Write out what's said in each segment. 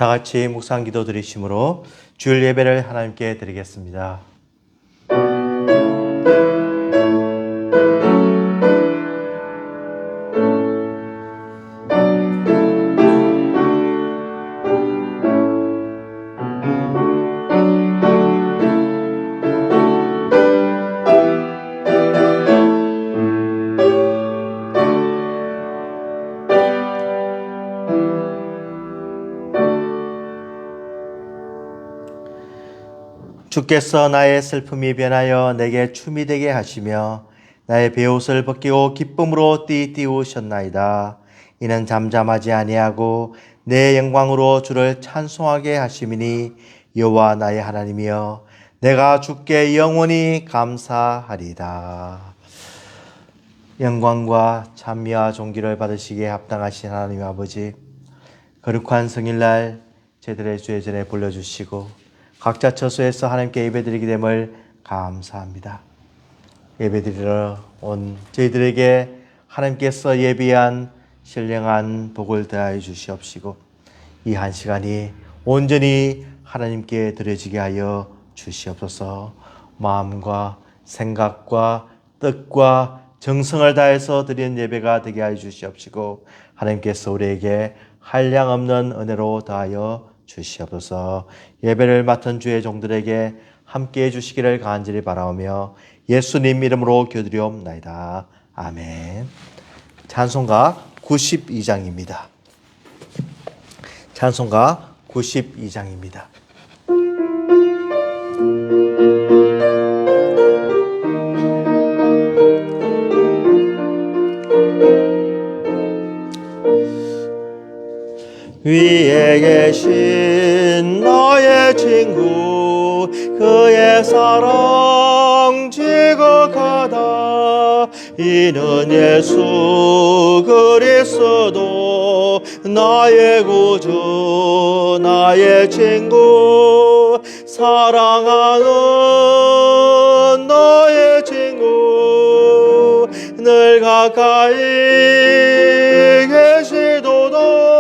다 같이 묵상 기도 드리심으로 주일 예배를 하나님께 드리겠습니다. 주께서 나의 슬픔이 변하여 내게 춤이 되게 하시며 나의 베옷을 벗기고 기쁨으로 띠우셨나이다. 이는 잠잠하지 아니하고 내 영광으로 주를 찬송하게 하심이니 여호와 나의 하나님이여 내가 주께 영원히 감사하리다. 영광과 찬미와 존귀를 받으시기에 합당하신 하나님 아버지, 거룩한 성일날 제들의 주의 전에 불러주시고 각자 처소에서 하나님께 예배드리게 됨을 감사합니다. 예배드리러 온 저희들에게 하나님께서 예비한 신령한 복을 더하여 주시옵시고 이 한 시간이 온전히 하나님께 드려지게 하여 주시옵소서. 마음과 생각과 뜻과 정성을 다해서 드리는 예배가 되게 하여 주시옵시고 하나님께서 우리에게 한량없는 은혜로 더하여 주시옵소서. 예배를 맡은 주의 종들에게 함께해 주시기를 간절히 바라오며 예수님 이름으로 기도드리옵나이다. 아멘. 찬송가 92장입니다. 찬송가 92장입니다. 위에 계신 나의 친구 그의 사랑 지극하다. 이는 예수 그리스도 나의 구주 나의 친구 사랑하는 나의 친구 늘 가까이 계시도다.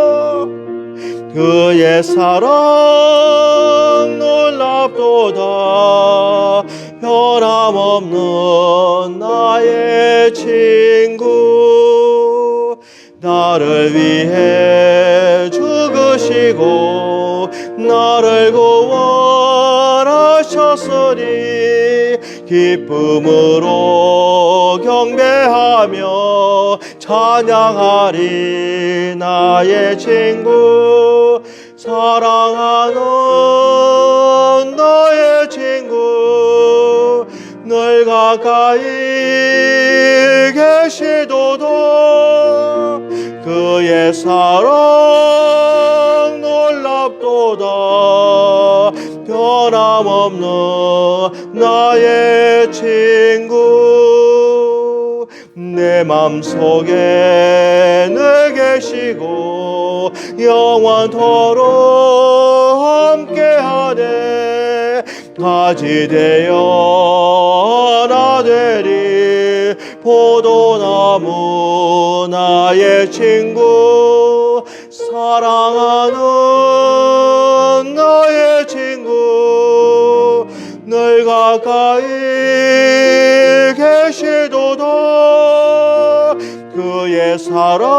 그의 사랑 놀랍도다. 변함없는 나의 친구 나를 위해 죽으시고 나를 구원하셨으니 기쁨으로 경배하며 찬양하리 나의 친구 사랑하는 나의 친구 늘 가까이 계시도다 그의 사랑 놀랍도다 변함없는 나의 친구 내 맘속에 늘 계시고 영원토록 함께하네 가지 되어 하나 되리 포도나무 나의 친구 사랑하는 나의 친구 늘 가까이 계시도다 그의 사랑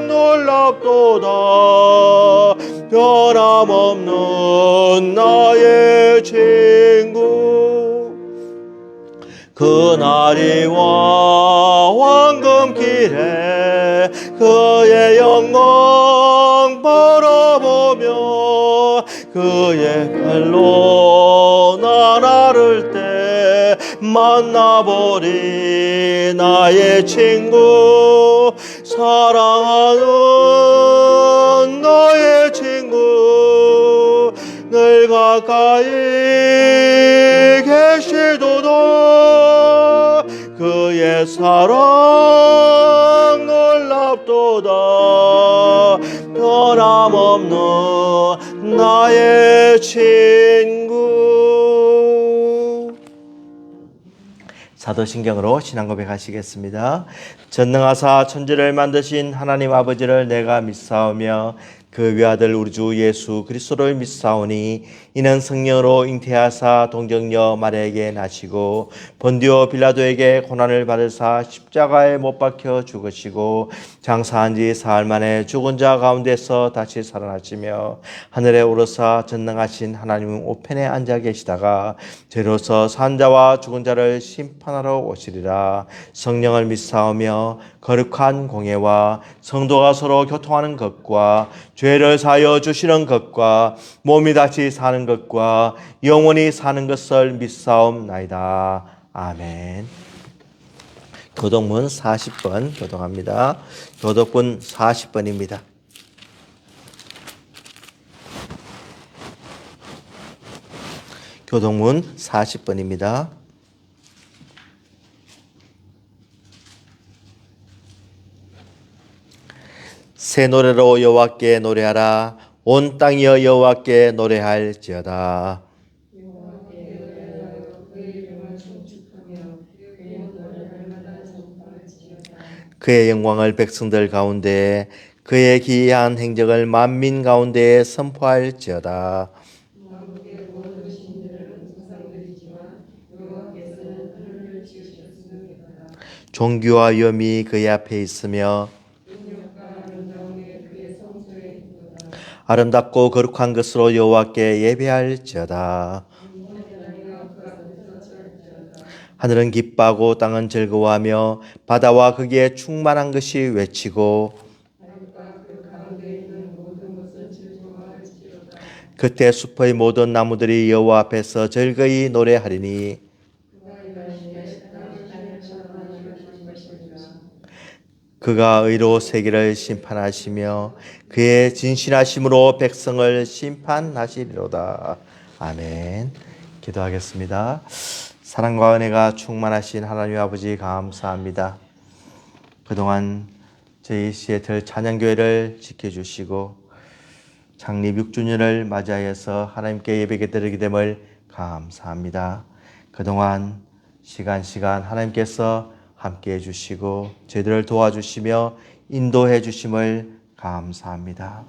놀랍도다 변함없는 나의 친구 그날이와 황금길에 그의 영광 바라보며 그의 발로 나를 때 만나보리 나의 친구 사랑하는 나의 친구 늘 가까이 계시도다 그의 사랑 놀랍도다 변함없는 나의 친구 사도신경으로 신앙 고백하시겠습니다. 전능하사 천지를 만드신 하나님 아버지를 내가 믿사오며 그 외아들 우리 주 예수 그리스도를 믿사오니 이는 성령으로 잉태하사 동정녀 마리아에게 나시고 본디오 빌라도에게 고난을 받으사 십자가에 못 박혀 죽으시고 장사한 지 사흘 만에 죽은 자 가운데서 다시 살아나시며 하늘에 오르사 전능하신 하나님 우편에 앉아 계시다가 죄로서 산 자와 죽은 자를 심판하러 오시리라. 성령을 믿사오며 거룩한 공예와 성도가 서로 교통하는 것과 죄를 사하여 주시는 것과 몸이 다시 사는 것과 영원히 사는 것을 믿사옵나이다. 아멘. 교독문 40번 교독합니다. 교독문 40번입니다. 교독문 40번입니다. 새 노래로 여호와께 노래하라. 온 땅이여 여호와께 노래할지어다. 그의 영광을 백성들 가운데 그의 기이한 행적을 만민 가운데에 선포할지어다. 종교와 위엄이 그의 앞에 있으며 아름답고 거룩한 것으로 여호와께 예배할지어다. 하늘은 기뻐하고 땅은 즐거워하며 바다와 거기에 충만한 것이 외치고 그때 숲의 모든 나무들이 여호와 앞에서 즐거이 노래하리니 그가 의로 세계를 심판하시며 그의 진실하심으로 백성을 심판하시리로다. 아멘. 기도하겠습니다. 사랑과 은혜가 충만하신 하나님 아버지 감사합니다. 그동안 저희 시애틀 찬양교회를 지켜주시고 창립 6주년을 맞이하여서 하나님께 예배게 드리게 됨을 감사합니다. 그동안 시간 하나님께서 함께 해주시고 저희들을 도와주시며 인도해 주심을 감사합니다.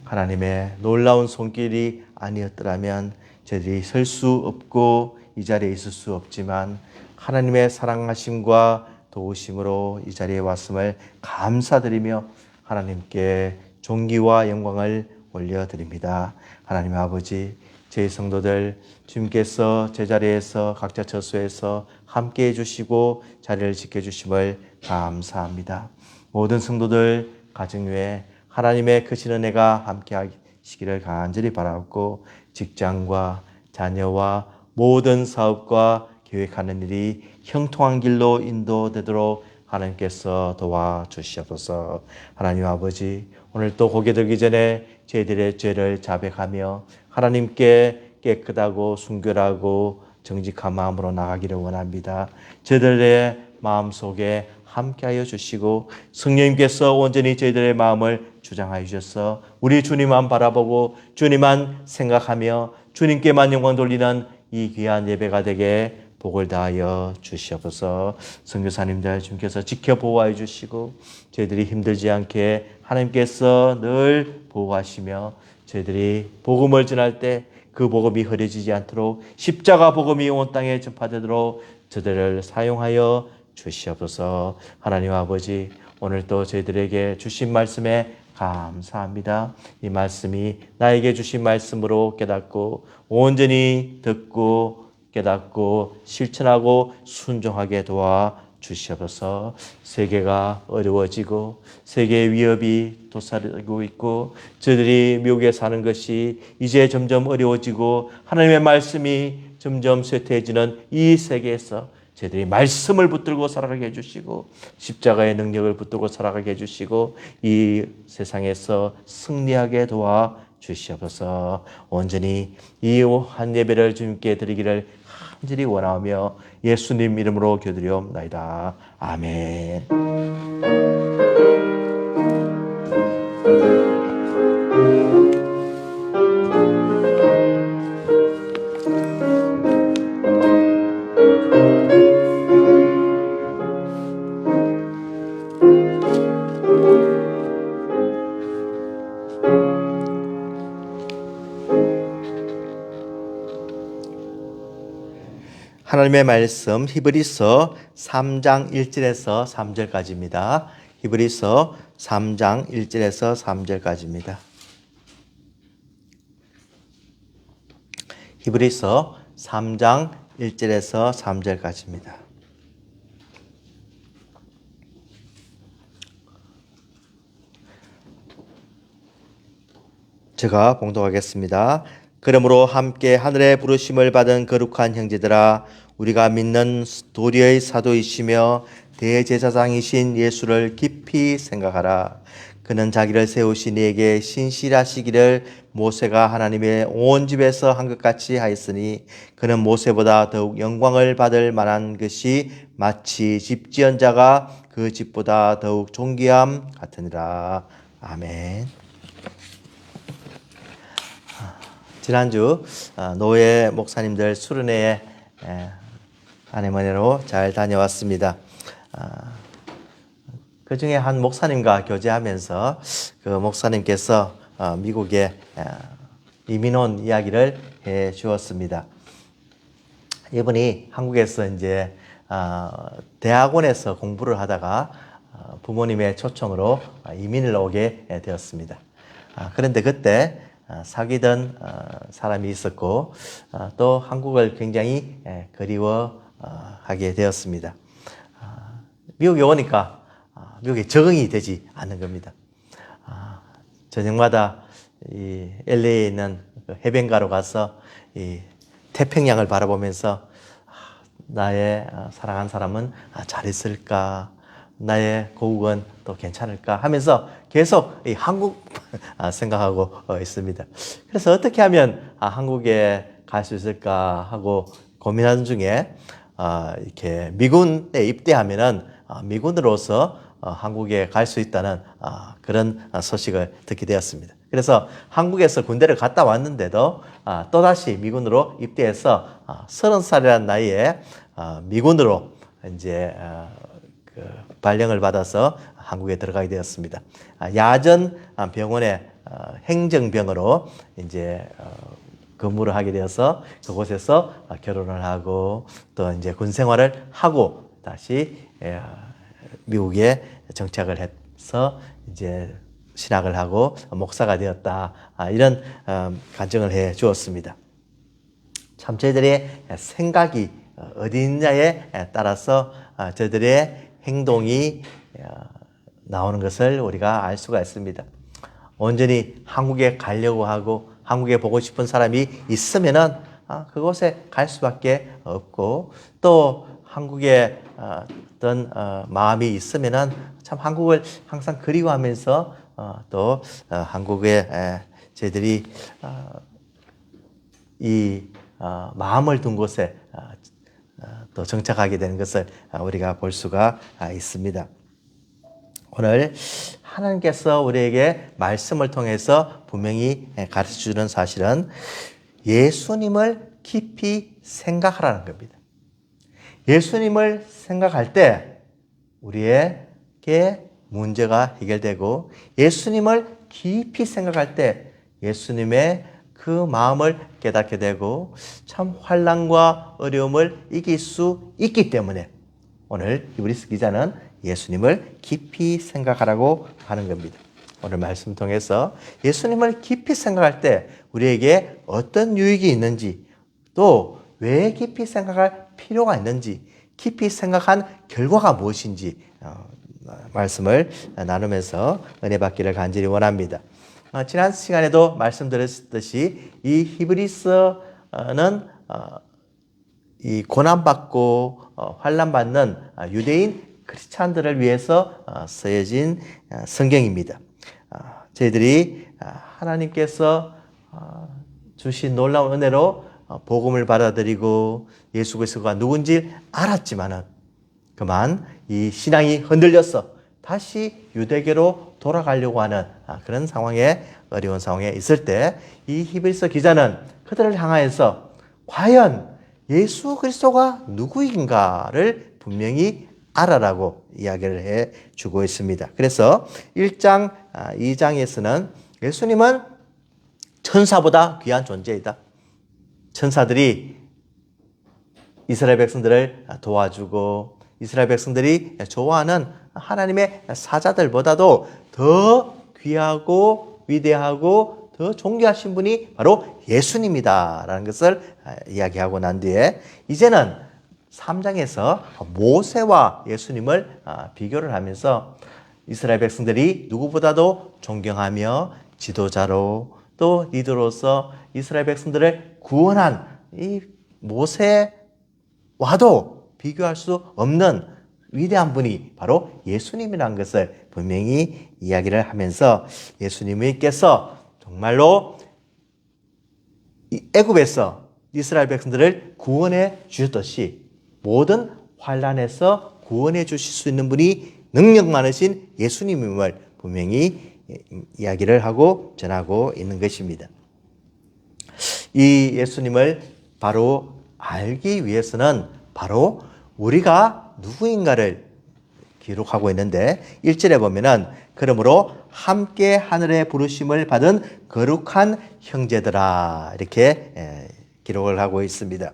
하나님의 놀라운 손길이 아니었더라면 저희들이 설 수 없고 이 자리에 있을 수 없지만 하나님의 사랑하심과 도우심으로 이 자리에 왔음을 감사드리며 하나님께 존귀와 영광을 올려드립니다. 하나님 아버지, 저희 성도들 주님께서 제자리에서 각자 처소에서 함께해 주시고 자리를 지켜주심을 감사합니다. 모든 성도들 가정 위에 하나님의 크신 은혜가 함께 하시기를 간절히 바라고 직장과 자녀와 모든 사업과 계획하는 일이 형통한 길로 인도되도록 하나님께서 도와주시옵소서. 하나님 아버지, 오늘 또 고개 들기 전에 저희들의 죄를 자백하며 하나님께 깨끗하고 순결하고 정직한 마음으로 나가기를 원합니다. 저희들의 마음속에 함께하여 주시고 성령님께서 온전히 저희들의 마음을 주장하여 주셔서 우리 주님만 바라보고 주님만 생각하며 주님께만 영광 돌리는 이 귀한 예배가 되게 복을 다하여 주시옵소서. 선교사님들 주님께서 지켜 보호하여 주시고 저희들이 힘들지 않게 하나님께서 늘 보호하시며 저희들이 복음을 전할 때 그 복음이 흐려지지 않도록 십자가 복음이 온 땅에 전파되도록 저들을 사용하여 주시옵소서. 하나님 아버지, 오늘 또 저희들에게 주신 말씀에 감사합니다. 이 말씀이 나에게 주신 말씀으로 깨닫고 온전히 듣고 깨닫고 실천하고 순종하게 도와주시옵소서. 세계가 어려워지고 세계의 위협이 도사리고 있고 저들이 미국에 사는 것이 이제 점점 어려워지고 하나님의 말씀이 점점 쇠퇴해지는 이 세계에서 저희들이 말씀을 붙들고 살아가게 해주시고 십자가의 능력을 붙들고 살아가게 해주시고 이 세상에서 승리하게 도와주시옵소서. 온전히 이 한 예배를 주님께 드리기를 간절히 원하며 예수님 이름으로 기도드리옵나이다. 아멘. 하나님의 말씀 히브리서 3장 1절에서 3절까지입니다. 히브리서 3장 1절에서 3절까지입니다. 히브리서 3장 1절에서 3절까지입니다. 제가 봉독하겠습니다. 그러므로 함께 하늘의 부르심을 받은 거룩한 형제들아, 우리가 믿는 도리의 사도이시며 대제사장이신 예수를 깊이 생각하라. 그는 자기를 세우신 이에게 신실하시기를 모세가 하나님의 온 집에서 한 것 같이 하였으니 그는 모세보다 더욱 영광을 받을 만한 것이 마치 집 지은 자가 그 집보다 더욱 존귀함 같으니라. 아멘. 지난주 노예 목사님들 수련회에 아내머니로 잘 다녀왔습니다. 그 중에 한 목사님과 교제하면서 그 목사님께서 미국에 이민 온 이야기를 해 주었습니다. 이분이 한국에서 이제 대학원에서 공부를 하다가 부모님의 초청으로 이민을 오게 되었습니다. 그런데 그때 사귀던 사람이 있었고 또 한국을 굉장히 그리워하게 되었습니다. 미국에 오니까 미국에 적응이 되지 않는 겁니다. 저녁마다 이 LA에 있는 해변가로 가서 이 태평양을 바라보면서 나의 사랑한 사람은 잘 있을까? 나의 고국은 또 괜찮을까 하면서 계속 이 한국 생각하고 있습니다. 그래서 어떻게 하면 한국에 갈 수 있을까 하고 고민하는 중에 이렇게 미군에 입대하면은 미군으로서 한국에 갈 수 있다는 그런 소식을 듣게 되었습니다. 그래서 한국에서 군대를 갔다 왔는데도 또다시 미군으로 입대해서 30살이라는 나이에 미군으로 이제 발령을 받아서 한국에 들어가게 되었습니다. 야전 병원의 행정병으로 이제 근무를 하게 되어서 그곳에서 결혼을 하고 또 이제 군 생활을 하고 다시 미국에 정착을 해서 이제 신학을 하고 목사가 되었다. 이런 간증을 해 주었습니다. 참 저희들의 생각이 어디 있느냐에 따라서 저희들의 행동이 나오는 것을 우리가 알 수가 있습니다. 온전히 한국에 가려고 하고 한국에 보고 싶은 사람이 있으면은 그곳에 갈 수밖에 없고, 또 한국에 어떤 마음이 있으면은 참 한국을 항상 그리워하면서 또 한국에 저희들이 이 마음을 둔 곳에 또 정착하게 되는 것을 우리가 볼 수가 있습니다. 오늘 하나님께서 우리에게 말씀을 통해서 분명히 가르쳐주는 사실은 예수님을 깊이 생각하라는 겁니다. 예수님을 생각할 때 우리에게 문제가 해결되고, 예수님을 깊이 생각할 때 예수님의 그 마음을 깨닫게 되고 참 환난과 어려움을 이길 수 있기 때문에 오늘 히브리서 기자는 예수님을 깊이 생각하라고 하는 겁니다. 오늘 말씀 통해서 예수님을 깊이 생각할 때 우리에게 어떤 유익이 있는지, 또 왜 깊이 생각할 필요가 있는지, 깊이 생각한 결과가 무엇인지 말씀을 나누면서 은혜 받기를 간절히 원합니다. 지난 시간에도 말씀드렸듯이 이 히브리서는 이 고난받고 환난받는 유대인 크리스찬들을 위해서 쓰여진 성경입니다. 저희들이 하나님께서 주신 놀라운 은혜로 복음을 받아들이고 예수 그리스도가 누군지 알았지만은 그만 이 신앙이 흔들려서 다시 유대교로 돌아가려고 하는 그런 상황에, 어려운 상황에 있을 때 이 히브리서 기자는 그들을 향하여서 과연 예수 그리스도가 누구인가를 분명히 알아라고 이야기를 해주고 있습니다. 그래서 1장, 2장에서는 예수님은 천사보다 귀한 존재이다. 천사들이 이스라엘 백성들을 도와주고 이스라엘 백성들이 좋아하는 하나님의 사자들보다도 더 귀하고 위대하고 더 존귀하신 분이 바로 예수님이다라는 것을 이야기하고 난 뒤에 이제는 3장에서 모세와 예수님을 비교를 하면서 이스라엘 백성들이 누구보다도 존경하며 지도자로 또 리더로서 이스라엘 백성들을 구원한 이 모세와도 비교할 수 없는 위대한 분이 바로 예수님이라는 것을 분명히 이야기를 하면서 예수님께서 정말로 애굽에서 이스라엘 백성들을 구원해 주셨듯이 모든 환난에서 구원해 주실 수 있는 분이 능력 많으신 예수님임을 분명히 이야기를 하고 전하고 있는 것입니다. 이 예수님을 바로 알기 위해서는 바로 우리가 누구인가를 기록하고 있는데 1절에 보면은 그러므로 함께 하늘의 부르심을 받은 거룩한 형제들아 이렇게 기록을 하고 있습니다.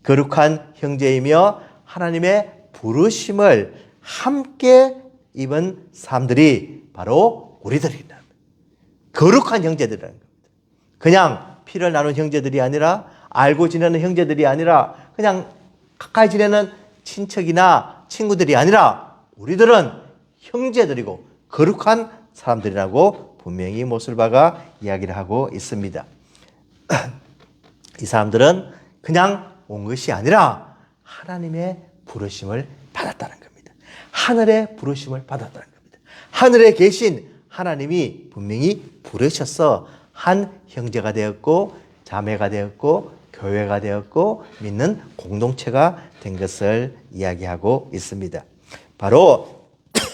거룩한 형제이며 하나님의 부르심을 함께 입은 사람들이 바로 우리들이다. 거룩한 형제들이라는 겁니다. 그냥 피를 나눈 형제들이 아니라 알고 지내는 형제들이 아니라 그냥 가까이 지내는 친척이나 친구들이 아니라 우리들은 형제들이고 거룩한 사람들이라고 분명히 모슬바가 이야기를 하고 있습니다. 이 사람들은 그냥 온 것이 아니라 하나님의 부르심을 받았다는 겁니다. 하늘의 부르심을 받았다는 겁니다. 하늘에 계신 하나님이 분명히 부르셔서 한 형제가 되었고 자매가 되었고 교회가 되었고 믿는 공동체가 된 것을 이야기하고 있습니다. 바로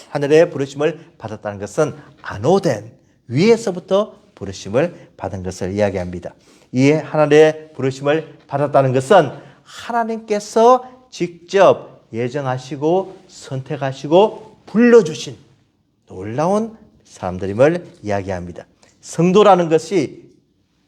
하늘의 부르심을 받았다는 것은 안오된 위에서부터 부르심을 받은 것을 이야기합니다. 이에 하늘의 부르심을 받았다는 것은 하나님께서 직접 예정하시고 선택하시고 불러주신 놀라운 사람들임을 이야기합니다. 성도라는 것이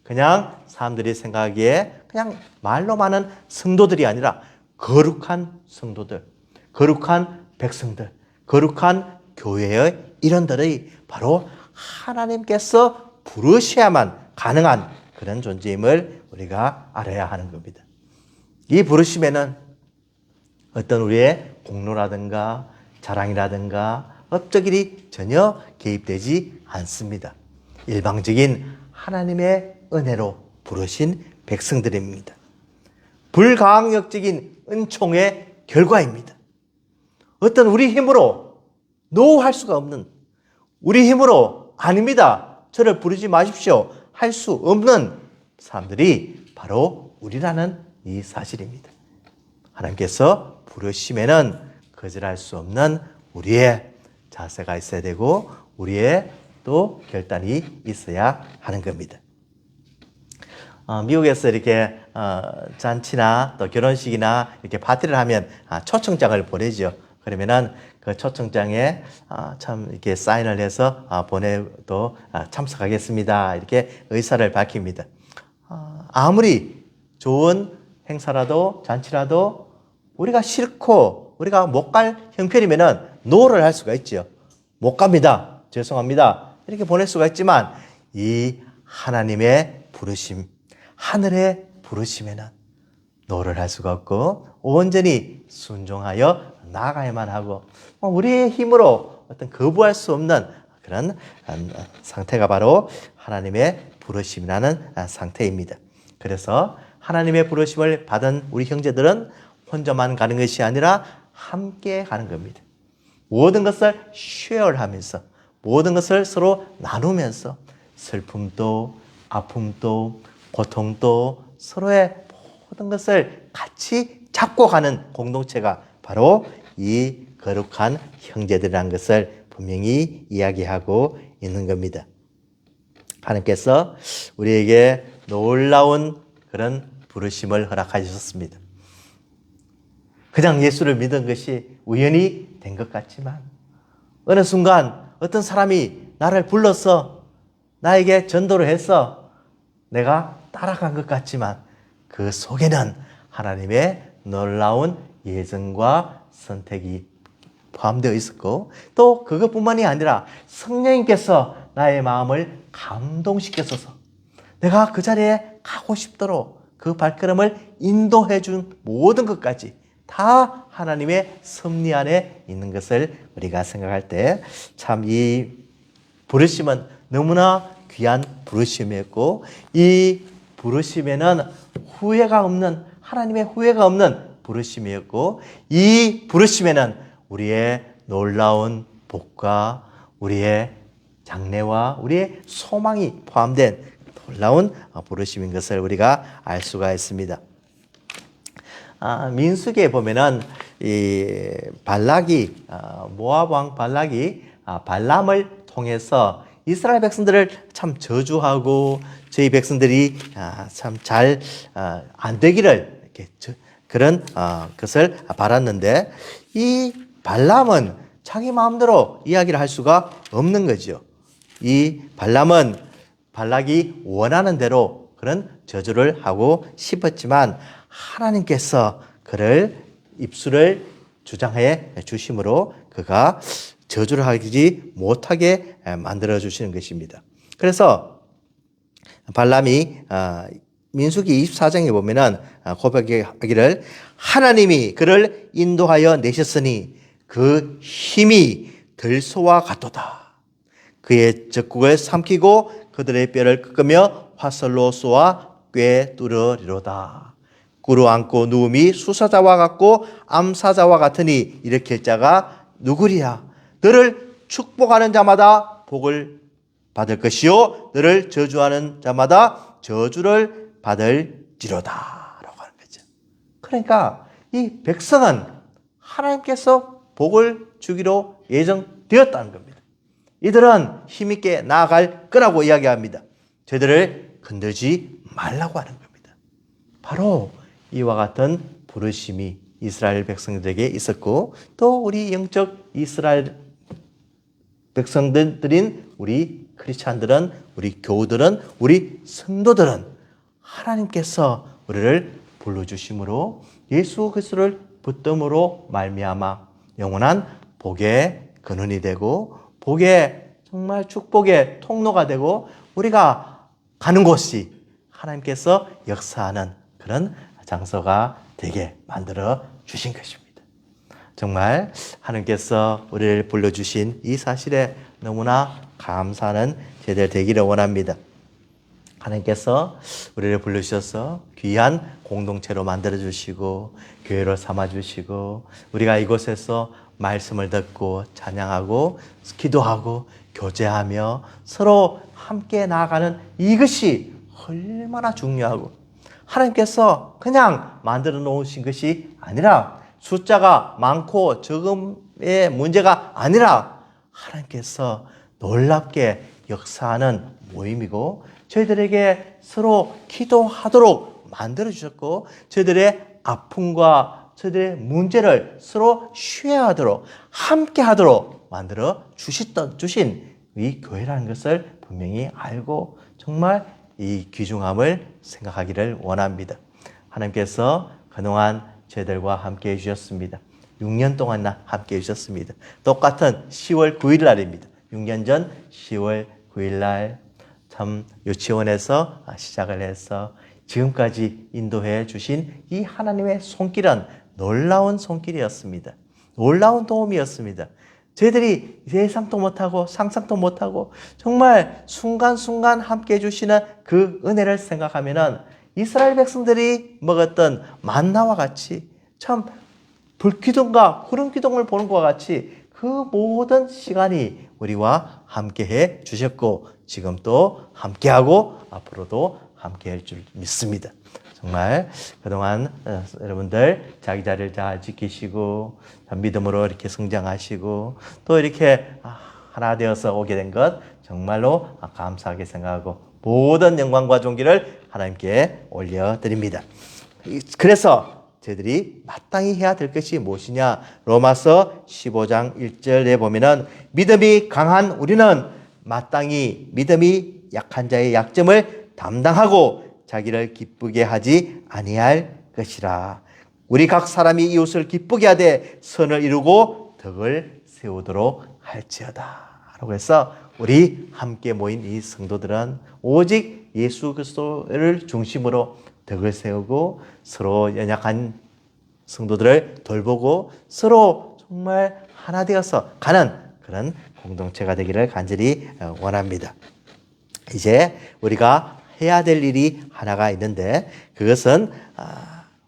그냥 사람들이 생각하기에 그냥 말로 많은 성도들이 아니라 거룩한 성도들, 거룩한 백성들, 거룩한 교회의 일원들이 바로 하나님께서 부르셔야만 가능한 그런 존재임을 우리가 알아야 하는 겁니다. 이 부르심에는 어떤 우리의 공로라든가 자랑이라든가 업적 일이 전혀 개입되지 않습니다. 일방적인 하나님의 은혜로 부르신 백성들입니다. 불가항력적인 은총의 결과입니다. 어떤 우리 힘으로 노할 수가 없는, 우리 힘으로 아닙니다, 저를 부르지 마십시오 할 수 없는 사람들이 바로 우리라는 이 사실입니다. 하나님께서 부르심에는 거절할 수 없는 우리의 자세가 있어야 되고 우리의 또 결단이 있어야 하는 겁니다. 미국에서 이렇게 잔치나 또 결혼식이나 이렇게 파티를 하면 초청장을 보내죠. 그러면은 그 초청장에 참 이렇게 사인을 해서 보내도 참석하겠습니다, 이렇게 의사를 밝힙니다. 아무리 좋은 행사라도 잔치라도 우리가 싫고 우리가 못 갈 형편이면은 노를 할 수가 있죠. 못 갑니다, 죄송합니다, 이렇게 보낼 수가 있지만 이 하나님의 부르심, 하늘의 부르심에는 노를 할 수가 없고 온전히 순종하여 나아가야만 하고 우리의 힘으로 어떤 거부할 수 없는 그런 상태가 바로 하나님의 부르심이라는 상태입니다. 그래서 하나님의 부르심을 받은 우리 형제들은 혼자만 가는 것이 아니라 함께 가는 겁니다. 모든 것을 쉐어하면서 모든 것을 서로 나누면서 슬픔도 아픔도 고통도 서로의 모든 것을 같이 잡고 가는 공동체가 바로 이 거룩한 형제들이라는 것을 분명히 이야기하고 있는 겁니다. 하나님께서 우리에게 놀라운 그런 부르심을 허락하셨습니다. 그냥 예수를 믿은 것이 우연히 된 것 같지만 어느 순간 어떤 사람이 나를 불러서 나에게 전도를 해서 내가 따라간 것 같지만 그 속에는 하나님의 놀라운 예정과 선택이 포함되어 있었고 또 그것뿐만이 아니라 성령님께서 나의 마음을 감동시켜서 내가 그 자리에 가고 싶도록 그 발걸음을 인도해 준 모든 것까지 다 하나님의 섭리 안에 있는 것을 우리가 생각할 때 참 이 부르심은 너무나 귀한 부르심이었고 이 부르심에는 후회가 없는, 하나님의 후회가 없는 부르심이었고 이 부르심에는 우리의 놀라운 복과 우리의 장래와 우리의 소망이 포함된 놀라운 부르심인 것을 우리가 알 수가 있습니다. 민수기에 보면은 이 발락이 모압 왕 발락이 발람을 통해서 이스라엘 백성들을 참 저주하고 저희 백성들이 참 잘 안 되기를 이렇게 그런 것을 바랐는데 이 발람은 자기 마음대로 이야기를 할 수가 없는 거죠. 이 발람은 발락이 원하는 대로 그런 저주를 하고 싶었지만 하나님께서 그를 입술을 주장해 주심으로 그가 저주를 하지 못하게 만들어 주시는 것입니다. 그래서 발람이 민수기 24장에 보면은 고백하기를 하나님이 그를 인도하여 내셨으니 그 힘이 들소와 같도다. 그의 적국을 삼키고 그들의 뼈를 꺾으며 화살로 쏘아 꿰뚫으리로다. 꿇어 앉고 누움이 수사자와 같고 암사자와 같으니 일으킬 자가 누구리야. 너를 축복하는 자마다 복을 받을 것이요 너를 저주하는 자마다 저주를 받을지로다 라고 하는 거죠. 그러니까 이 백성은 하나님께서 복을 주기로 예정되었다는 겁니다. 이들은 힘있게 나아갈 거라고 이야기합니다. 저들을 건들지 말라고 하는 겁니다. 바로 이와 같은 부르심이 이스라엘 백성들에게 있었고 또 우리 영적 이스라엘 백성들인 우리 크리스찬들은 우리 교우들은 우리 성도들은 하나님께서 우리를 불러주심으로 예수 그리스도를 붙듦으로 말미암아 영원한 복의 근원이 되고 복의 정말 축복의 통로가 되고 우리가 가는 곳이 하나님께서 역사하는 그런 장소가 되게 만들어 주신 것입니다. 정말 하나님께서 우리를 불러주신 이 사실에 너무나 감사하는 제들 되기를 원합니다. 하나님께서 우리를 불러주셔서 귀한 공동체로 만들어주시고 교회로 삼아주시고 우리가 이곳에서 말씀을 듣고 찬양하고 기도하고 교제하며 서로 함께 나아가는 이것이 얼마나 중요하고 하나님께서 그냥 만들어 놓으신 것이 아니라 숫자가 많고 적음의 문제가 아니라 하나님께서 놀랍게 역사하는 모임이고 저희들에게 서로 기도하도록 만들어주셨고 저희들의 아픔과 저희들의 문제를 서로 쉐어하도록 함께하도록 만들어 주신 이 교회라는 것을 분명히 알고 정말 이 귀중함을 생각하기를 원합니다. 하나님께서 그동안 저희들과 함께해 주셨습니다. 6년 동안 함께해 주셨습니다. 똑같은 10월 9일 날입니다. 6년 전 10월 9일 날 참 유치원에서 시작을 해서 지금까지 인도해 주신 이 하나님의 손길은 놀라운 손길이었습니다. 놀라운 도움이었습니다. 저희들이 예상도 못하고 상상도 못하고 정말 순간순간 함께 해주시는 그 은혜를 생각하면은 이스라엘 백성들이 먹었던 만나와 같이 참 불기둥과 구름기둥을 보는 것과 같이 그 모든 시간이 우리와 함께해 주셨고 지금 또 함께하고 앞으로도 함께할 줄 믿습니다. 정말 그동안 여러분들 자기 자리를 잘 지키시고 믿음으로 이렇게 성장하시고 또 이렇게 하나 되어서 오게 된 것 정말로 감사하게 생각하고 모든 영광과 존귀를 하나님께 올려드립니다. 그래서 저희들이 마땅히 해야 될 것이 무엇이냐? 로마서 15장 1절에 보면은 믿음이 강한 우리는 마땅히 믿음이 약한 자의 약점을 담당하고 자기를 기쁘게 하지 아니할 것이라. 우리 각 사람이 이웃을 기쁘게 하되 선을 이루고 덕을 세우도록 할지어다. 라고 해서 우리 함께 모인 이 성도들은 오직 예수 그리스도를 중심으로 덕을 세우고 서로 연약한 성도들을 돌보고 서로 정말 하나 되어서 가는 그런 공동체가 되기를 간절히 원합니다. 이제 우리가 해야 될 일이 하나가 있는데 그것은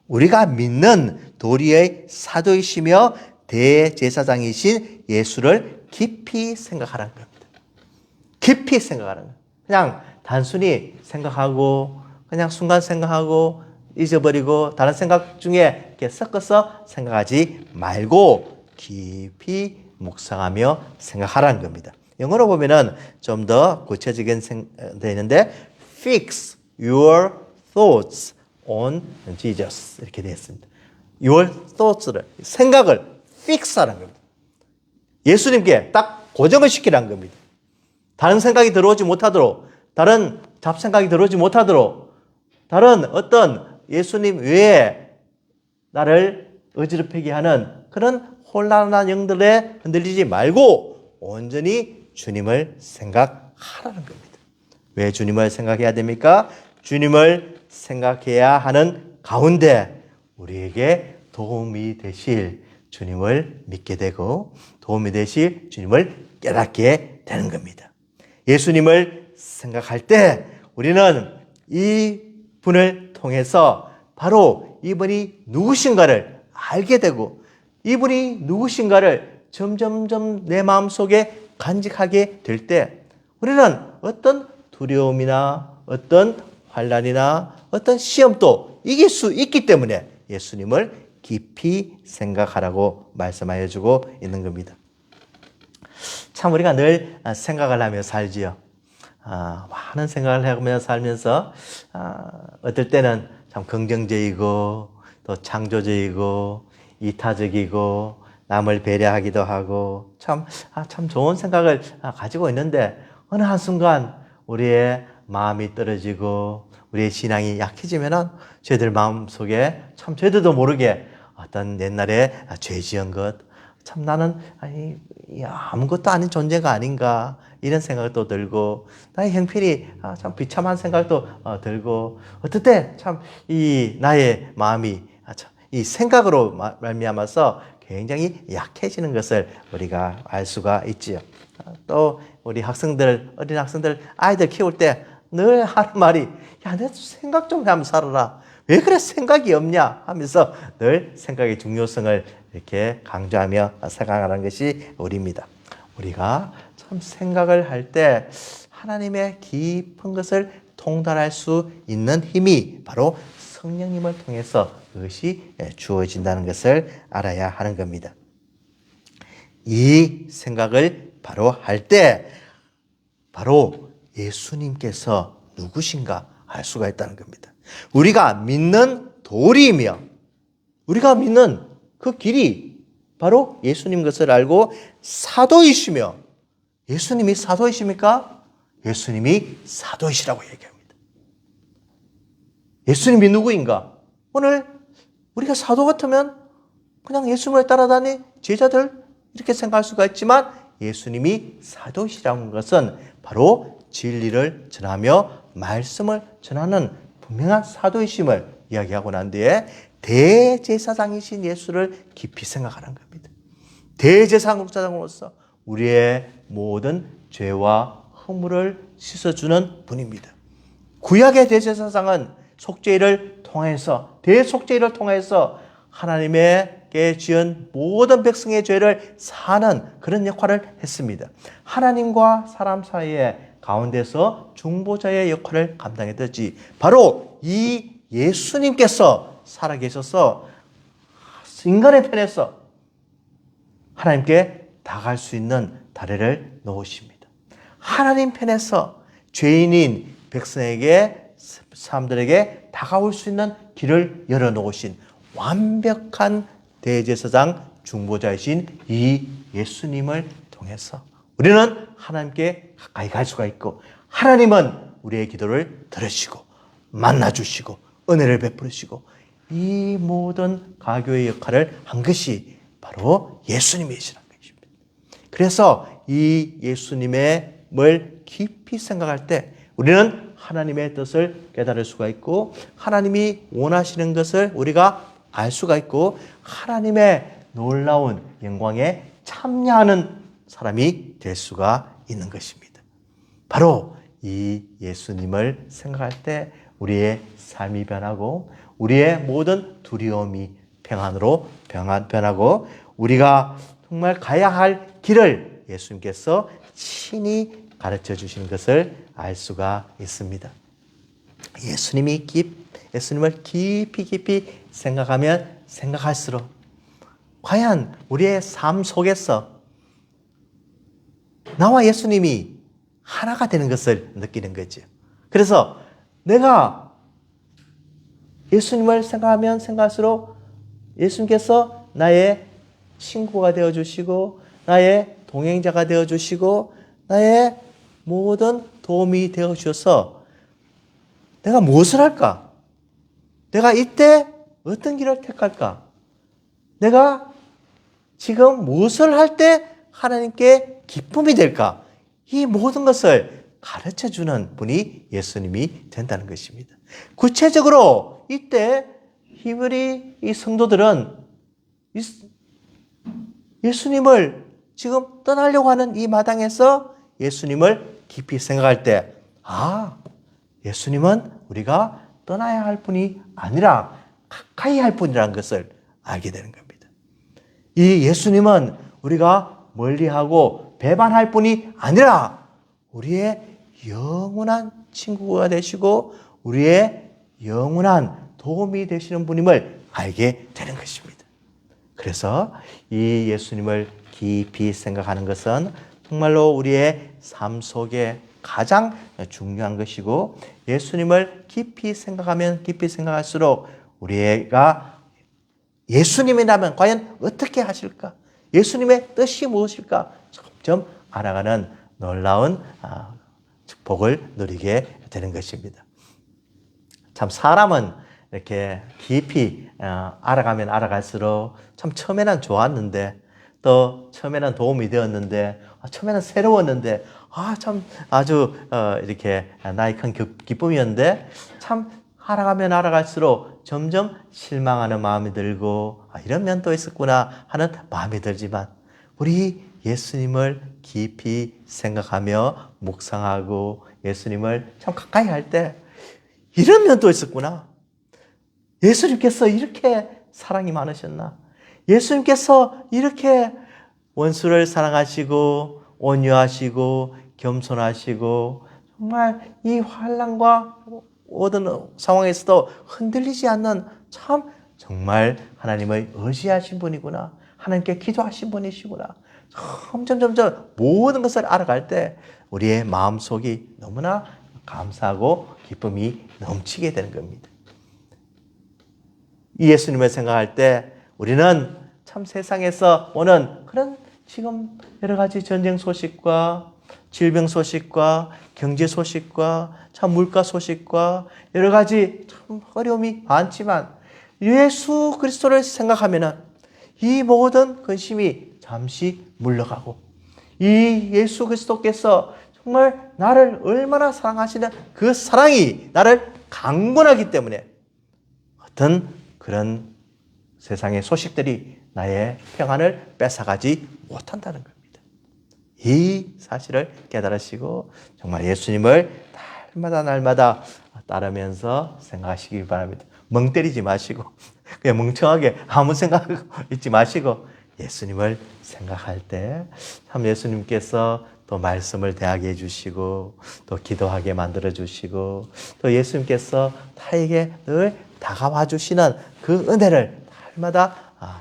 우리가 믿는 도리의 사도이시며 대제사장이신 예수를 깊이 생각하라는 겁니다. 깊이 생각하라는 거예요. 그냥 단순히 생각하고 그냥 순간 생각하고 잊어버리고 다른 생각 중에 이렇게 섞어서 생각하지 말고 깊이 묵상하며 생각하라는 겁니다. 영어로 보면은 좀 더 구체적인 되어 있는데 fix your thoughts on Jesus 이렇게 되어 있습니다. your thoughts를 생각을 fix하라는 겁니다. 예수님께 딱 고정을 시키라는 겁니다. 다른 생각이 들어오지 못하도록 다른 잡생각이 들어오지 못하도록 다른 어떤 예수님 외에 나를 어지럽히게 하는 그런 혼란한 영들에 흔들리지 말고 온전히 주님을 생각하라는 겁니다. 왜 주님을 생각해야 됩니까? 주님을 생각해야 하는 가운데 우리에게 도움이 되실 주님을 믿게 되고 도움이 되실 주님을 깨닫게 되는 겁니다. 예수님을 생각할 때 우리는 이 분을 통해서 바로 이분이 누구신가를 알게 되고 이분이 누구신가를 점점점 내 마음속에 간직하게 될 때 우리는 어떤 두려움이나 어떤 환난이나 어떤 시험도 이길 수 있기 때문에 예수님을 깊이 생각하라고 말씀하여 주고 있는 겁니다. 참 우리가 늘 생각을 하며 살지요. 많은 생각을 하며 살면서 어떨 때는 참 긍정적이고 또 창조적이고 이타적이고 남을 배려하기도 하고 참 좋은 생각을 가지고 있는데 어느 한순간 우리의 마음이 떨어지고 우리의 신앙이 약해지면은 저희들 마음속에 참 저희들도 모르게 어떤 옛날에 죄 지은 것, 참 나는 아무것도 아닌 존재가 아닌가 이런 생각도 들고 나의 형편이 참 비참한 생각도 들고 어떨 때 참 이 나의 마음이 이 생각으로 말미암아서 굉장히 약해지는 것을 우리가 알 수가 있지요. 또 우리 어린 학생들, 아이들 키울 때 늘 하는 말이 내 생각 좀 하면 살아라. 왜 그래 생각이 없냐 하면서 늘 생각의 중요성을 이렇게 강조하며 생각하는 것이 우리입니다. 우리가 참 생각을 할 때 하나님의 깊은 것을 통달할 수 있는 힘이 바로 성령님을 통해서 그것이 주어진다는 것을 알아야 하는 겁니다. 이 생각을 바로 할 때 바로 예수님께서 누구신가 알 수가 있다는 겁니다. 우리가 믿는 도리이며 우리가 믿는 그 길이 바로 예수님 것을 알고 사도이시며 예수님이 사도이십니까? 예수님이 사도이시라고 얘기합니다. 예수님이 누구인가? 오늘 우리가 사도 같으면 그냥 예수님을 따라다니 제자들 이렇게 생각할 수가 있지만 예수님이 사도이시라는 것은 바로 진리를 전하며 말씀을 전하는 분명한 사도이심을 이야기하고 난 뒤에 대제사장이신 예수를 깊이 생각하는 겁니다. 대제사장으로서 우리의 모든 죄와 허물을 씻어주는 분입니다. 구약의 대제사장은 속죄일을 통해서 대속죄일을 통해서 하나님께 지은 모든 백성의 죄를 사는 그런 역할을 했습니다. 하나님과 사람 사이에 가운데서 중보자의 역할을 감당했듯이 바로 이 예수님께서 살아계셔서 인간의 편에서 하나님께 다가갈 수 있는 다리를 놓으십니다. 하나님 편에서 죄인인 백성에게 사람들에게 다가올 수 있는 길을 열어놓으신 완벽한 대제사장 중보자이신 이 예수님을 통해서 우리는 하나님께 가까이 갈 수가 있고 하나님은 우리의 기도를 들으시고 만나주시고 은혜를 베푸시고 이 모든 가교의 역할을 한 것이 바로 예수님이시라는 것입니다. 그래서 이 예수님을 깊이 생각할 때 우리는 하나님의 뜻을 깨달을 수가 있고 하나님이 원하시는 것을 우리가 알 수가 있고 하나님의 놀라운 영광에 참여하는 사람이 될 수가 있는 것입니다. 바로 이 예수님을 생각할 때 우리의 삶이 변하고 우리의 모든 두려움이 평안으로 변하고 우리가 정말 가야 할 길을 예수님께서 친히 가르쳐 주시는 것을 알 수가 있습니다. 예수님을 깊이 생각하면 생각할수록 과연 우리의 삶 속에서 나와 예수님이 하나가 되는 것을 느끼는 거죠. 그래서 내가 예수님을 생각하면 생각할수록 예수님께서 나의 친구가 되어주시고 나의 동행자가 되어주시고 나의 모든 도움이 되어주셔서 내가 무엇을 할까? 내가 이때 어떤 길을 택할까? 내가 지금 무엇을 할 때 하나님께 기쁨이 될까? 이 모든 것을 가르쳐주는 분이 예수님이 된다는 것입니다. 구체적으로 이때 히브리 이 성도들은 예수님을 지금 떠나려고 하는 이 마당에서 예수님을 깊이 생각할 때 예수님은 우리가 떠나야 할 분이 아니라 가까이 할 분이라는 것을 알게 되는 겁니다. 이 예수님은 우리가 멀리하고 배반할 분이 아니라 우리의 영원한 친구가 되시고 우리의 영원한 도움이 되시는 분임을 알게 되는 것입니다. 그래서 이 예수님을 깊이 생각하는 것은 정말로 우리의 삶 속에 가장 중요한 것이고 예수님을 깊이 생각할수록 우리가 예수님이라면 과연 어떻게 하실까? 예수님의 뜻이 무엇일까? 점점 알아가는 놀라운 축복을 누리게 되는 것입니다. 참 사람은 이렇게 깊이 알아가면 알아갈수록 참 처음에는 좋았는데 또 처음에는 도움이 되었는데, 처음에는 새로웠는데, 참 아주 이렇게 나의 큰 기쁨이었는데, 참 알아가면 알아갈수록 점점 실망하는 마음이 들고, 이런 면도 있었구나 하는 마음이 들지만, 우리 예수님을 깊이 생각하며 묵상하고 예수님을 참 가까이 할 때 이런 면도 있었구나. 예수님께서 이렇게 사랑이 많으셨나? 예수님께서 이렇게 원수를 사랑하시고 온유하시고 겸손하시고 정말 이 환난과 모든 상황에서도 흔들리지 않는 참 정말 하나님의 의지하신 분이구나. 하나님께 기도하신 분이시구나. 점점 모든 것을 알아갈 때 우리의 마음속이 너무나 감사하고 기쁨이 넘치게 되는 겁니다. 이 예수님을 생각할 때 우리는 참 세상에서 오는 그런 지금 여러 가지 전쟁 소식과 질병 소식과 경제 소식과 참 물가 소식과 여러 가지 참 어려움이 많지만 예수 그리스도를 생각하면은 이 모든 근심이 잠시 물러가고 이 예수 그리스도께서 정말 나를 얼마나 사랑하시는 그 사랑이 나를 강권하기 때문에 어떤 그런 세상의 소식들이 나의 평안을 뺏어가지 못한다는 겁니다. 이 사실을 깨달으시고 정말 예수님을 날마다 따르면서 생각하시기 바랍니다. 멍 때리지 마시고 그냥 멍청하게 아무 생각 있지 마시고 예수님을 생각할 때 참 예수님께서 또 말씀을 대하게 해주시고 또 기도하게 만들어주시고 또 예수님께서 나에게 늘 다가와 주시는 그 은혜를 날마다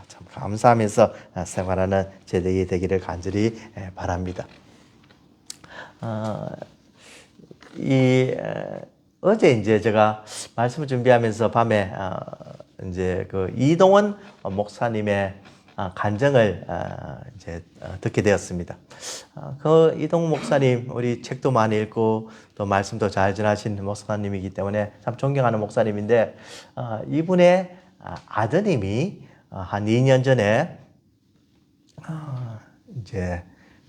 참 감사하면서 생활하는 제대로 되기를 간절히 바랍니다. 어제 이제 제가 말씀을 준비하면서 밤에 이제 그 이동원 목사님의 간증을 이제 듣게 되었습니다. 그 이동원 목사님 우리 책도 많이 읽고 또 말씀도 잘 전하신 목사님이기 때문에 참 존경하는 목사님인데 이분의 아드님이 한 2년 전에 이제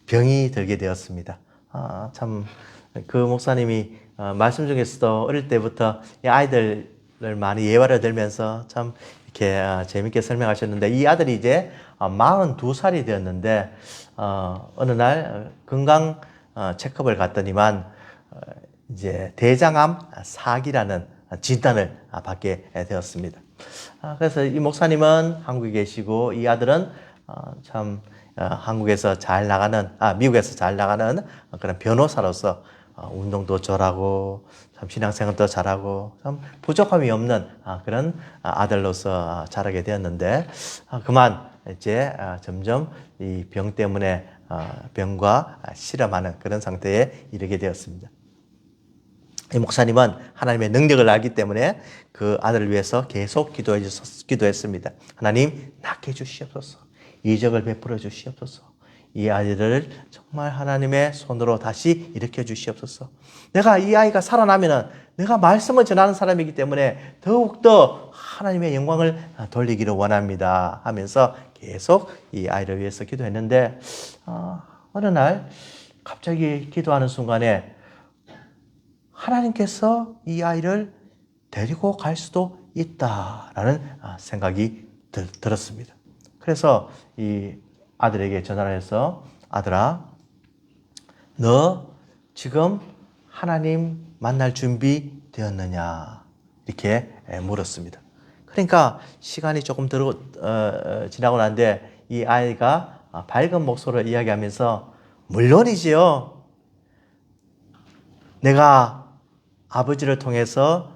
병이 들게 되었습니다. 참 그 목사님이 말씀 중에서도 어릴 때부터 이 아이들을 많이 예화를 들면서 참 이렇게 재밌게 설명하셨는데 이 아들이 이제 42살이 되었는데 어느 날 건강 체크업을 갔더니만 이제 대장암 4기라는 진단을 받게 되었습니다. 그래서 이 목사님은 한국에 계시고 이 아들은 참 한국에서 잘 나가는 미국에서 잘 나가는 그런 변호사로서 운동도 잘하고 참 신앙생활도 잘하고 참 부족함이 없는 그런 아들로서 자라게 되었는데 그만 이제 점점 이 병 때문에 병과 실험하는 그런 상태에 이르게 되었습니다. 이 목사님은 하나님의 능력을 알기 때문에 그 아들을 위해서 계속 기도했습니다. 하나님 낫게 해주시옵소서. 이적을 베풀어 주시옵소서. 이 아이를 정말 하나님의 손으로 다시 일으켜 주시옵소서. 내가 이 아이가 살아나면은 내가 말씀을 전하는 사람이기 때문에 더욱더 하나님의 영광을 돌리기를 원합니다 하면서 계속 이 아이를 위해서 기도했는데 어느 날 갑자기 기도하는 순간에 하나님께서 이 아이를 데리고 갈 수도 있다라는 생각이 들었습니다. 그래서 이 아들에게 전화를 해서 아들아, 너 지금 하나님 만날 준비 되었느냐? 이렇게 물었습니다. 그러니까 시간이 조금 지나고 난데 이 아이가 밝은 목소리로 이야기하면서 물론이지요. 내가 아버지를 통해서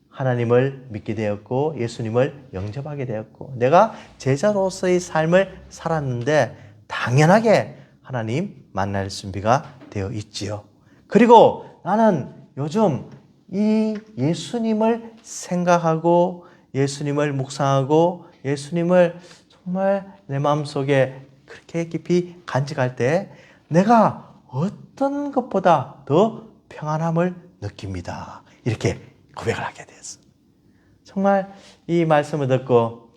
하나님을 믿게 되었고 예수님을 영접하게 되었고 내가 제자로서의 삶을 살았는데 당연하게 하나님 만날 준비가 되어 있지요. 그리고 나는 요즘 이 예수님을 생각하고 예수님을 묵상하고 예수님을 정말 내 마음속에 그렇게 깊이 간직할 때 내가 어떤 것보다 더 평안함을 느낍니다. 이렇게 고백을 하게 됐어. 정말 이 말씀을 듣고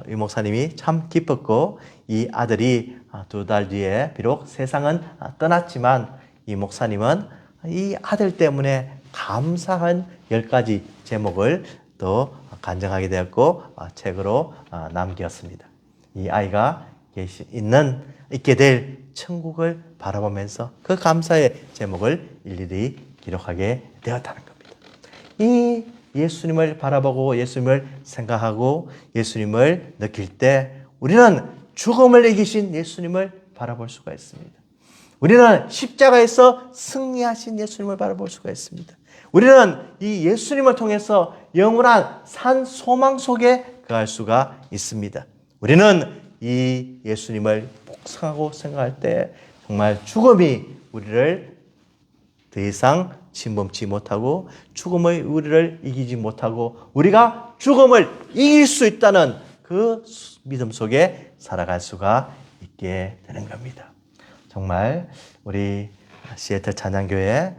이 목사님이 참 기뻤고 이 아들이 2달 뒤에 비록 세상은 떠났지만 이 목사님은 이 아들 때문에 감사한 10가지 제목을 또 간증하게 되었고 책으로 남겼습니다. 이 아이가 있게 될 천국을 바라보면서 그 감사의 제목을 일일이 기록하게 되었다는 겁니다. 이 예수님을 바라보고 예수님을 생각하고 예수님을 느낄 때 우리는 죽음을 이기신 예수님을 바라볼 수가 있습니다. 우리는 십자가에서 승리하신 예수님을 바라볼 수가 있습니다. 우리는 이 예수님을 통해서 영원한 산 소망 속에 거할 수가 있습니다. 우리는 이 예수님을 묵상하고 생각할 때 정말 죽음이 우리를 더 이상 침범치 못하고 죽음의 우리를 이기지 못하고 우리가 죽음을 이길 수 있다는 그 믿음 속에 살아갈 수가 있게 되는 겁니다. 정말 우리 시애틀 찬양교회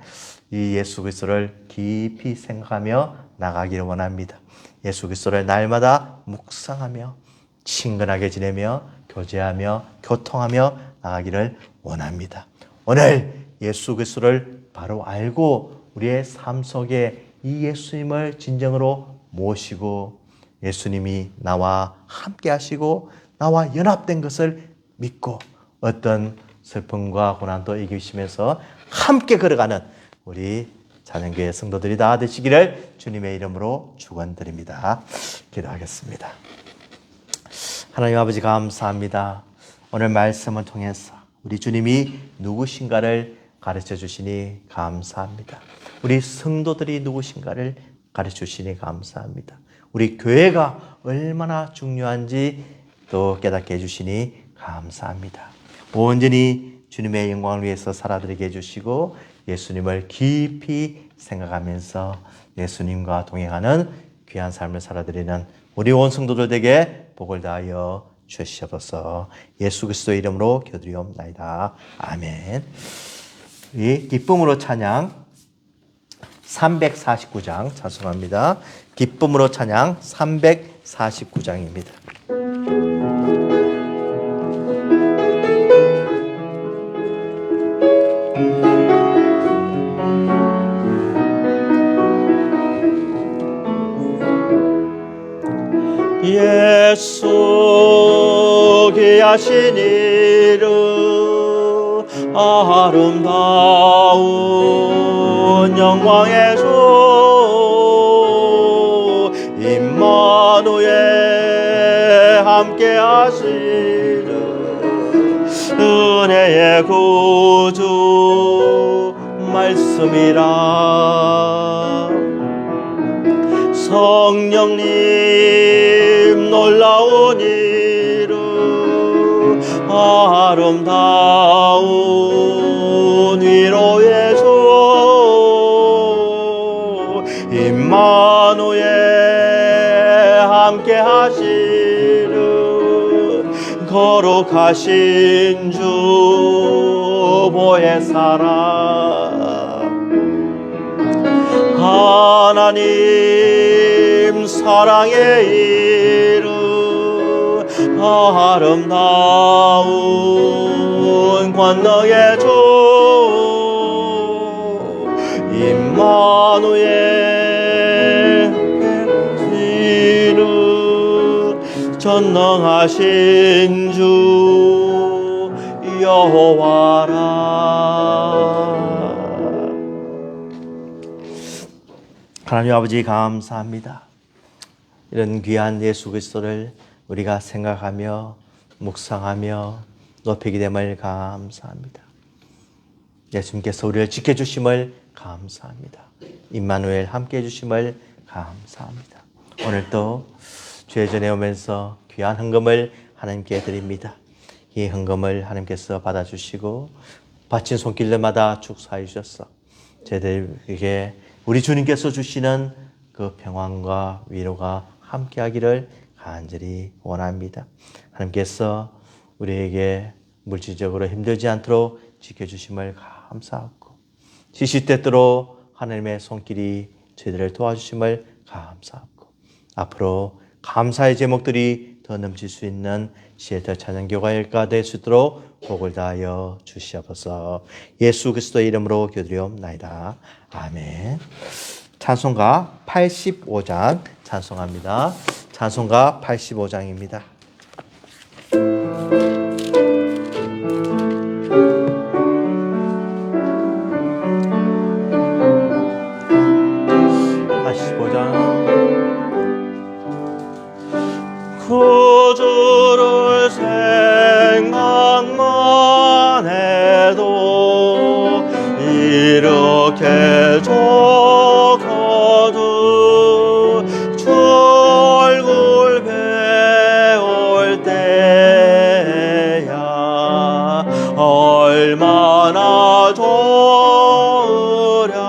이 예수 그리스도를 깊이 생각하며 나가기를 원합니다. 예수 그리스도를 날마다 묵상하며 친근하게 지내며 교제하며 교통하며 나가기를 원합니다. 오늘 예수 그리스도를 바로 알고 우리의 삶 속에 이 예수님을 진정으로 모시고 예수님이 나와 함께 하시고 나와 연합된 것을 믿고 어떤 슬픔과 고난도 이기시면서 함께 걸어가는 우리 찬양교회 성도들이 다 되시기를 주님의 이름으로 축원드립니다. 기도하겠습니다. 하나님 아버지 감사합니다. 오늘 말씀을 통해서 우리 주님이 누구신가를 가르쳐 주시니 감사합니다. 우리 성도들이 누구신가를 가르쳐 주시니 감사합니다. 우리 교회가 얼마나 중요한지 또 깨닫게 해주시니 감사합니다. 온전히 주님의 영광을 위해서 살아드리게 해주시고 예수님을 깊이 생각하면서 예수님과 동행하는 귀한 삶을 살아드리는 우리 온 성도들에게 복을 다하여 주시옵소서. 예수 그리스도의 이름으로 기도드리옵나이다. 아멘. 이 기쁨으로 찬양 349장 찬송합니다. 기쁨으로 찬양 349장입니다. 예수 귀하신 이름 아름다운 영광의 주 임마누엘 함께 하시는 은혜의 구주 말씀이라 성령님 놀라운 이름 아름다운 위로의 주 임마누엘 함께 하시는 거룩하신 주 보혜사라 하나님 사랑의 이름 아름다운 권능의 주 임마누엘 이름 전능하신 주 여호와라. 하나님 아버지 감사합니다. 이런 귀한 예수 그리스도를 우리가 생각하며 묵상하며 높이게 됨을 감사합니다. 예수님께서 우리를 지켜주심을 감사합니다. 임마누엘 함께 해주심을 감사합니다. 오늘도 주의 전에 오면서 귀한 헌금을 하나님께 드립니다. 이 헌금을 하나님께서 받아주시고 바친 손길들마다 축사해 주셔서 저희들에게 우리 주님께서 주시는 그 평안과 위로가 함께하기를 간절히 원합니다. 하나님께서 우리에게 물질적으로 힘들지 않도록 지켜주심을 감사하고 지시때때로 하나님의 손길이 저희들을 도와주심을 감사하고 앞으로 감사의 제목들이 더 넘칠 수 있는 시애틀 찬양교회가 될 수 있도록 복을 다하여 주시옵소서. 예수 그리스도의 이름으로 기도드리옵나이다. 아멘. 찬송가 85장 찬송합니다. 찬송가 85장입니다. 구주를 생각만 해도 이렇게 좋거든. 주 얼굴 배울 때야 얼마나 좋으랴.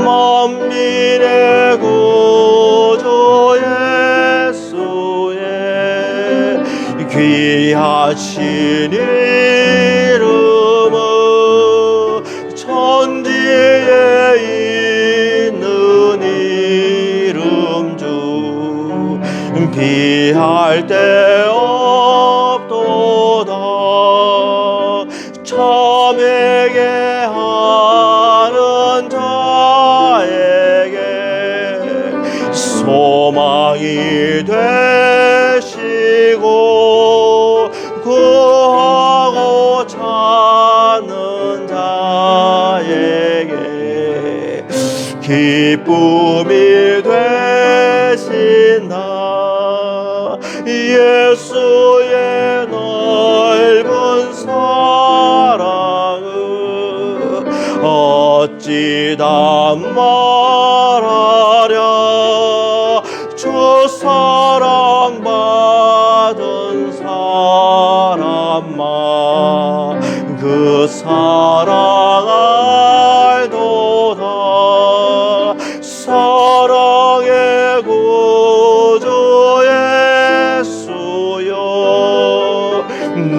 만민의 구주 예수의 귀하신 이름은 천지에 있는 이름 중 비할 데 없도다. 참에게 하는 자에게 소망이 되시고 구하고 찾는 자에게 기쁨이 되신다. 예수의 넓은 사랑을 어찌 다 말하랴. 주 사랑받은 사람만 그 사랑 알도다. 사랑의 구주 예수여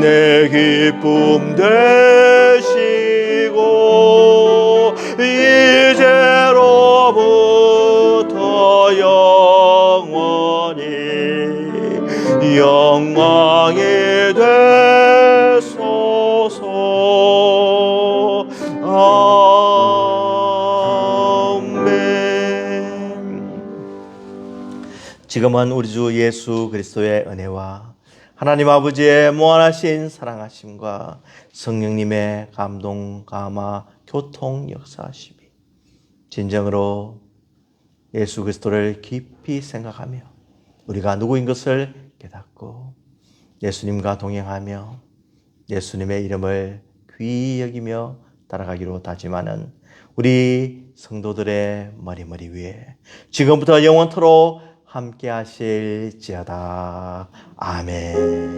내 기쁨 되시고 이제로부터 영원히 영광이 되소서. 아멘. 지금은 우리 주 예수 그리스도의 은혜와 하나님 아버지의 무한하신 사랑하심과 성령님의 감동, 감화, 교통 역사하심이 진정으로 예수 그리스도를 깊이 생각하며 우리가 누구인 것을 깨닫고 예수님과 동행하며 예수님의 이름을 귀히 여기며 따라가기로 다짐하는 우리 성도들의 머리 위에 지금부터 영원토록 함께 하실지어다. 아멘.